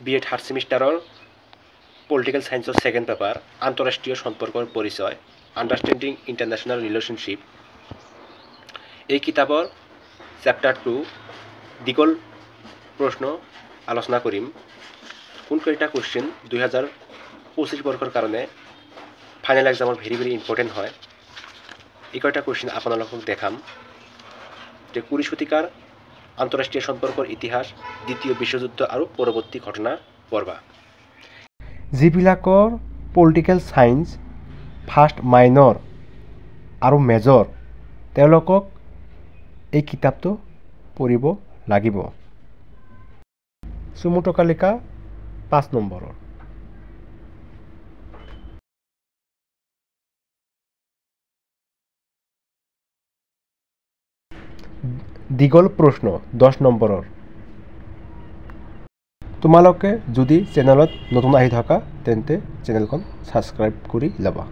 BA third ছেমিষ্টাৰৰ political সায়েন্সৰ second paper আন্তঃৰাষ্ট্ৰীয় সম্পৰ্কৰ পৰিচয় আণ্ডাৰষ্টেণ্ডিং ইণ্টাৰনেশ্যনেল ৰিলেশ্যনশ্বিপ এই কিতাপৰ চেপ্টাৰ 2 দীঘল প্ৰশ্ন আলোচনা কৰিম কোনকেইটা কোৱেশ্চন 2025 বৰ্ষৰ কাৰণে ফাইনেল এক্সামৰ ভেৰি ইম্পৰ্টেণ্ট হয় এই কয়টা কোৱেশ্চন আপোনালোকক দেখাম যে 20 শতিকাৰ আন্তঃৰাষ্ট্ৰীয় সম্পৰ্কৰ ইতিহাস দ্বিতীয় বিশ্বযুদ্ধ আৰু পৰৱৰ্তী ঘটনা পঢ়বা যিবিলাকৰ পলিটিকেল সায়েন্স ফাৰ্ষ্ট মাইনৰ আৰু মেজৰ তেওঁলোকক এই কিতাপটো পঢ়িব লাগিব সুমুটকালিকা 5 নম্বৰৰ দীঘল প্ৰশ্ন 10 নম্বৰৰ তোমালোকে যদি চেনেলত নতুন আহি থকা তেন্তে চেনেলখন সাবস্ক্ৰাইব কৰি লবা